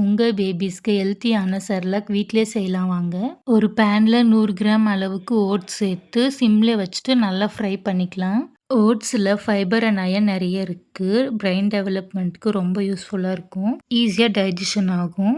உங்க பேபிஸ்க்கு ஹெல்த்தியான செர்லாக் வீட்டிலேயே செய்யலாம் வாங்க. ஒரு பேன்ல 100 கிராம் அளவுக்கு ஓட்ஸ் சேர்த்து சிம்ல வச்சுட்டு நல்லா ஃப்ரை பண்ணிக்கலாம். ஓட்ஸ்ல ஃபைபர் அண்ட் அயர்ன் நிறைய இருக்கு. பிரெயின் டெவலப்மெண்ட்க்கு ரொம்ப யூஸ்ஃபுல்லா இருக்கும். ஈஸியா டைஜஷன் ஆகும்.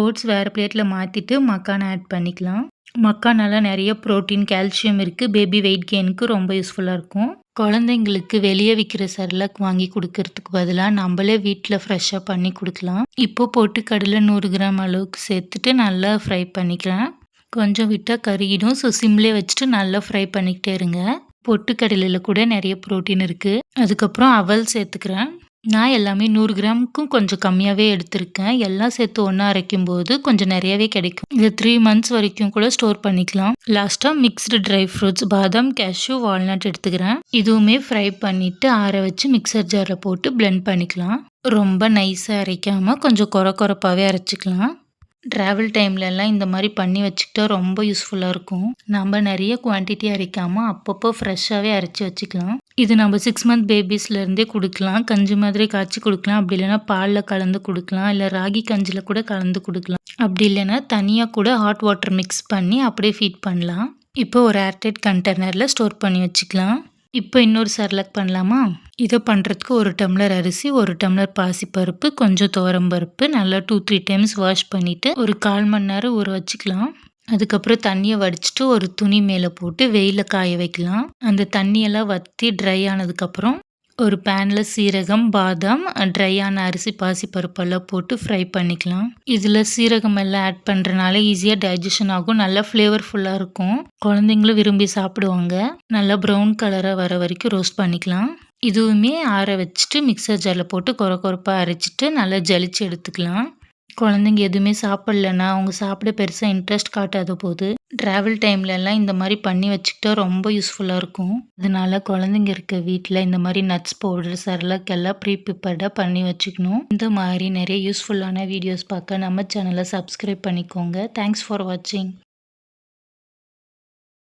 ஓட்ஸ் வேற பிளேட்ல மாத்திட்டு மக்கான ஆட் பண்ணிக்கலாம். மக்கானால நிறைய புரோட்டீன், கால்சியம் இருக்கு. பேபி வெயிட் கெயினுக்கு ரொம்ப யூஸ்ஃபுல்லா இருக்கும். குழந்தைங்களுக்கு வெளியே விற்கிற செர்லாக் வாங்கி கொடுக்கறதுக்கு பதிலாக நம்மளே வீட்டில் ஃப்ரெஷ்ஷாக பண்ணி கொடுக்கலாம். இப்போ பொட்டுக்கடலை 100 கிராம் அளவுக்கு சேர்த்துட்டு நல்லா ஃப்ரை பண்ணிக்கிறேன். கொஞ்சம் விட்டால் கருகிடும். ஸோ சிம்லே வச்சுட்டு நல்லா ஃப்ரை பண்ணிக்கிட்டே இருங்க. பொட்டுக்கடலையில் கூட நிறைய புரோட்டீன் இருக்குது. அதுக்கப்புறம் அவல் சேர்த்துக்கிறேன். நான் எல்லாமே 100 கிராமுக்கும் கொஞ்சம் கம்மியாகவே எடுத்திருக்கேன். எல்லாம் சேர்த்து ஒன்றா அரைக்கும் போது கொஞ்சம் நிறையவே கிடைக்கும். இது 3 மந்த்ஸ் வரைக்கும் கூட ஸ்டோர் பண்ணிக்கலாம். லாஸ்ட்டாக மிக்ஸ்டு ட்ரை ஃப்ரூட்ஸ் பாதாம், கேஷ்யூ, வால்நட் எடுத்துக்கிறேன். இதுவுமே ஃப்ரை பண்ணிவிட்டு ஆற வச்சு மிக்சர் ஜாரில் போட்டு பிளெண்ட் பண்ணிக்கலாம். ரொம்ப நைஸாக அரைக்காமல் கொஞ்சம் கொரப்பாகவே அரைச்சிக்கலாம். ட்ராவல் டைம்லலாம் இந்த மாதிரி பண்ணி வச்சுக்கிட்டா ரொம்ப யூஸ்ஃபுல்லாக இருக்கும். நம்ம நிறைய குவான்டிட்டி அரைக்காமல் அப்பப்போ ஃப்ரெஷ்ஷாகவே அரைச்சி வச்சுக்கலாம். இது நம்ம 6 மந்த் பேபிஸ்லேருந்தே கொடுக்கலாம். கஞ்சி மாதிரி காய்ச்சி கொடுக்கலாம். அப்படி இல்லைன்னா பாலில் கலந்து கொடுக்கலாம். இல்லை ராகி கஞ்சியில் கூட கலந்து கொடுக்கலாம். அப்படி இல்லைன்னா தனியாக கூட ஹாட் வாட்டர் மிக்ஸ் பண்ணி அப்படியே ஃபீட் பண்ணலாம். இப்போ ஒரு ஏர்டைட் கண்டெய்னரில் ஸ்டோர் பண்ணி வச்சுக்கலாம். இப்போ இன்னொரு செர்லாக் பண்ணலாமா? இதை பண்ணுறதுக்கு 1 டம்ளர் அரிசி, 1 டம்ளர் பாசிப்பருப்பு, கொஞ்சம் துவரம்பருப்பு நல்லா 2-3 டைம்ஸ் வாஷ் பண்ணிவிட்டு ஒரு 1/4 மணி நேரம் ஊற வச்சுக்கலாம். அதுக்கப்புறம் தண்ணியை வடிச்சிட்டு ஒரு துணி மேலே போட்டு வெயிலில் காய வைக்கலாம். அந்த தண்ணியெல்லாம் வற்றி ட்ரை ஆனதுக்கப்புறம் ஒரு பேனில் சீரகம், பாதாம், ட்ரையான அரிசி, பாசிப்பருப்பெல்லாம் போட்டு ஃப்ரை பண்ணிக்கலாம். இதில் சீரகம் எல்லாம் ஆட் பண்ணுறனால ஈஸியாக டைஜஷன் ஆகும். நல்லா ஃப்ளேவர்ஃபுல்லாக இருக்கும். குழந்தைங்களும் விரும்பி சாப்பிடுவாங்க. நல்லா ப்ரௌன் கலராக வர வரைக்கும் ரோஸ்ட் பண்ணிக்கலாம். இதுவுமே ஆற வச்சுட்டு மிக்சர் ஜாரில் போட்டு கொரப்பாக அரைச்சிட்டு நல்லா ஜலிச்சு எடுத்துக்கலாம். குழந்தைங்க எதுவுமே சாப்பிட்லன்னா அவங்க சாப்பிட பெருசாக இன்ட்ரெஸ்ட் காட்டாத போது ட்ராவல் டைம்லலாம் இந்த மாதிரி பண்ணி வச்சுக்கிட்டா ரொம்ப யூஸ்ஃபுல்லாக இருக்கும். அதனால குழந்தைங்க இருக்க வீட்டில் இந்த மாதிரி நட்ஸ் பவுடர், செர்லாக் எல்லாம் ப்ரிப்பேர்டாக பண்ணி வச்சுக்கணும். இந்த மாதிரி நிறைய யூஸ்ஃபுல்லான வீடியோஸ் பார்க்க நம்ம சேனலை சப்ஸ்கிரைப் பண்ணிக்கோங்க. தேங்க்ஸ் ஃபார் வாட்சிங்.